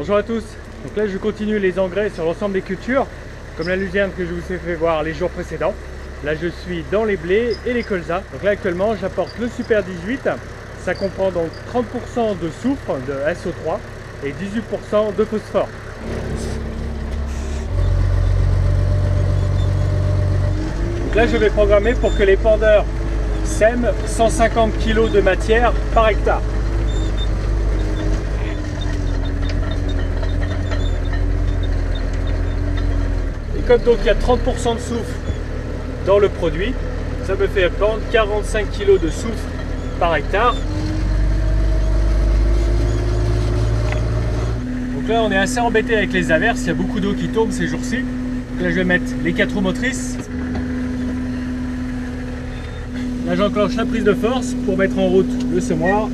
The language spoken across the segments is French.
Bonjour à tous, donc là je continue les engrais sur l'ensemble des cultures, comme la luzerne que je vous ai fait voir les jours précédents. Là je suis dans les blés et les colzas. Donc là actuellement j'apporte le Super 18, ça comprend donc 30% de soufre, de SO3 et 18% de phosphore. Donc là je vais programmer pour que les pendeurs sèment 150 kg de matière par hectare. Et comme donc il y a 30% de soufre dans le produit, ça me fait prendre 45 kg de soufre par hectare. Donc là on est assez embêté avec les averses, il y a beaucoup d'eau qui tombe ces jours-ci. Là je vais mettre les 4 roues motrices. Là j'enclenche la prise de force pour mettre en route le semoir.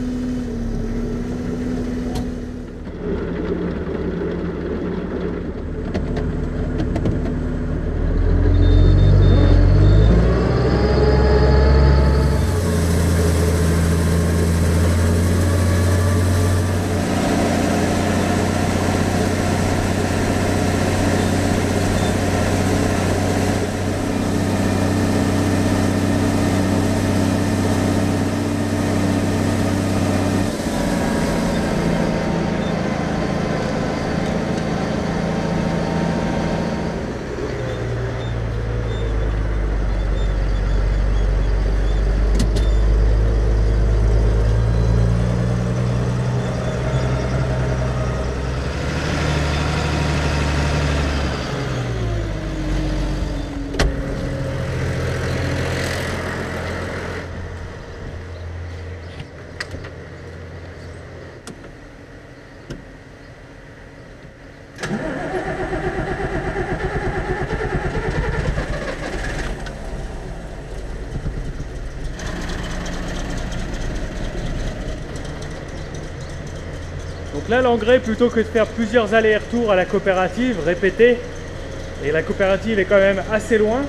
Donc là l'engrais, plutôt que de faire plusieurs allers-retours à la coopérative, répéter, et la coopérative est quand même assez loin,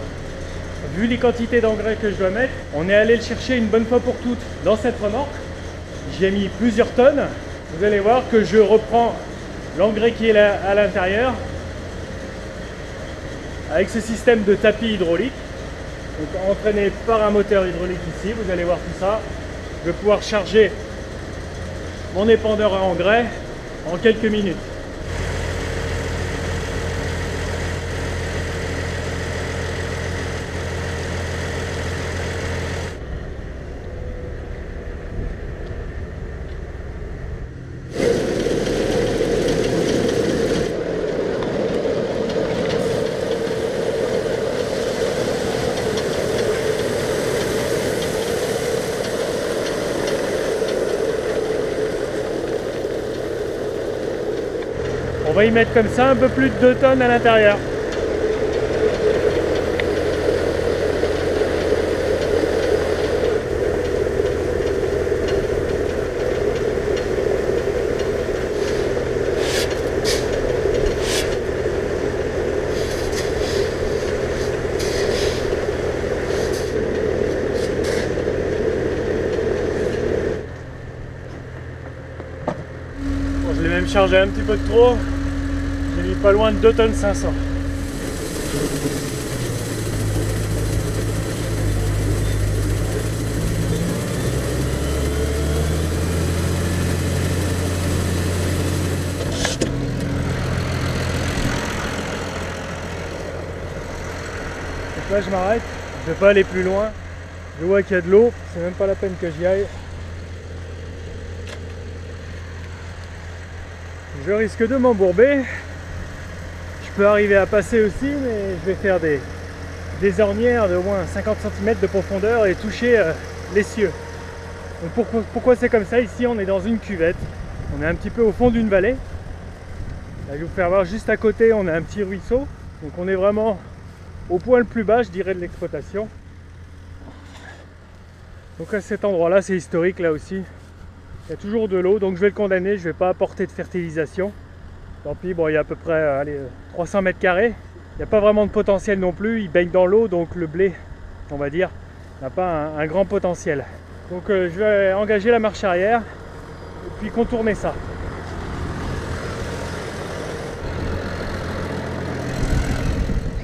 vu les quantités d'engrais que je dois mettre, on est allé le chercher une bonne fois pour toutes dans cette remorque. J'y ai mis plusieurs tonnes. Vous allez voir que je reprends l'engrais qui est là à l'intérieur avec ce système de tapis hydraulique, donc entraîné par un moteur hydraulique ici. Vous allez voir tout ça. Je vais pouvoir charger mon épandeur à engrais en quelques minutes. On va y mettre comme ça un peu plus de 2 tonnes à l'intérieur. Bon, je l'ai même chargé un petit peu de trop. J'ai mis pas loin de 2 tonnes 500. Donc là je m'arrête, je vais pas aller plus loin. Je vois qu'il y a de l'eau, c'est même pas la peine que j'y aille. Je risque de m'embourber. Je peux arriver à passer aussi, mais je vais faire des ornières de au moins 50 cm de profondeur et toucher les cieux. Donc pourquoi c'est comme ça? Ici on est dans une cuvette, on est un petit peu au fond d'une vallée. Là, je vais vous faire voir juste à côté, on a un petit ruisseau, donc on est vraiment au point le plus bas, je dirais, de l'exploitation. Donc à cet endroit là c'est historique, là aussi il y a toujours de l'eau, donc je vais le condamner, je ne vais pas apporter de fertilisation. Tant pis, bon, il y a à peu près allez, 300 mètres carrés. Il n'y a pas vraiment de potentiel non plus, il baigne dans l'eau, donc le blé, on va dire, n'a pas un grand potentiel. Donc je vais engager la marche arrière et puis contourner ça.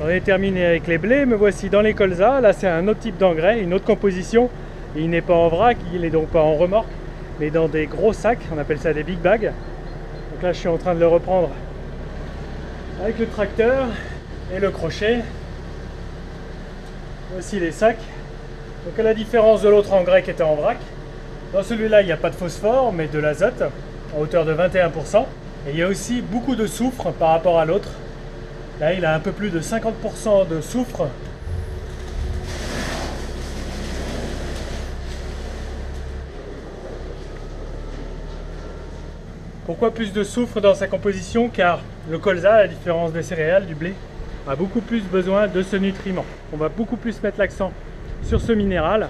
J'en ai terminé avec les blés, me voici dans les colzas. Là c'est un autre type d'engrais, une autre composition. Il n'est pas en vrac, il n'est donc pas en remorque, mais dans des gros sacs, on appelle ça des big bags. Donc là je suis en train de le reprendre avec le tracteur et le crochet. Voici les sacs. Donc à la différence de l'autre engrais qui était en vrac, dans celui-là il n'y a pas de phosphore mais de l'azote à hauteur de 21%. Et il y a aussi beaucoup de soufre par rapport à l'autre. Là il a un peu plus de 50% de soufre. Pourquoi plus de soufre dans sa composition? Car le colza, à la différence des céréales, du blé, a beaucoup plus besoin de ce nutriment. On va beaucoup plus mettre l'accent sur ce minéral.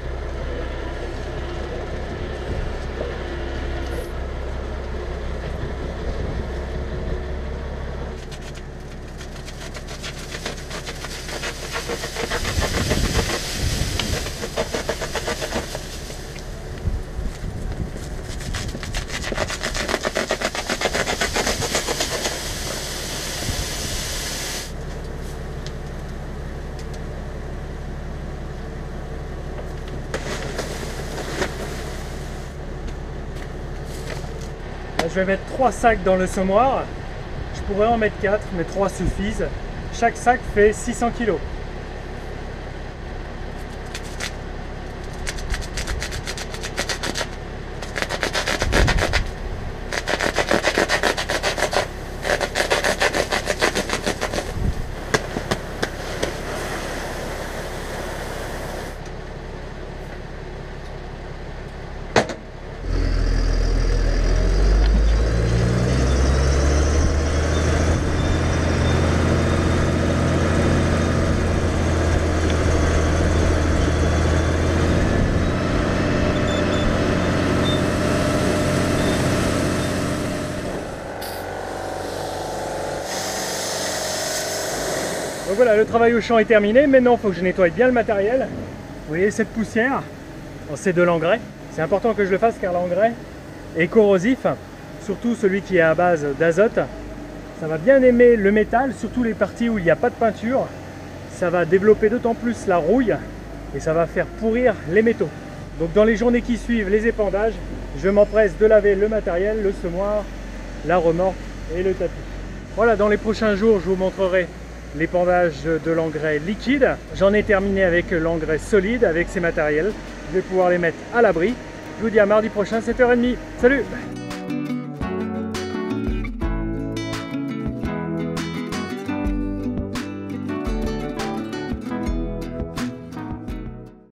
Je vais mettre 3 sacs dans le semoir. Je pourrais en mettre 4, mais 3 suffisent. Chaque sac fait 600 kg. Donc voilà, le travail au champ est terminé. Maintenant, il faut que je nettoie bien le matériel. Vous voyez cette poussière? C'est de l'engrais. C'est important que je le fasse car l'engrais est corrosif, surtout celui qui est à base d'azote. Ça va bien aimer le métal, surtout les parties où il n'y a pas de peinture. Ça va développer d'autant plus la rouille et ça va faire pourrir les métaux. Donc dans les journées qui suivent les épandages, je m'empresse de laver le matériel, le semoir, la remorque et le tapis. Voilà, dans les prochains jours, je vous montrerai l'épandage de l'engrais liquide. J'en ai terminé avec l'engrais solide, avec ces matériels. Je vais pouvoir les mettre à l'abri. Je vous dis à mardi prochain, 7h30. Salut!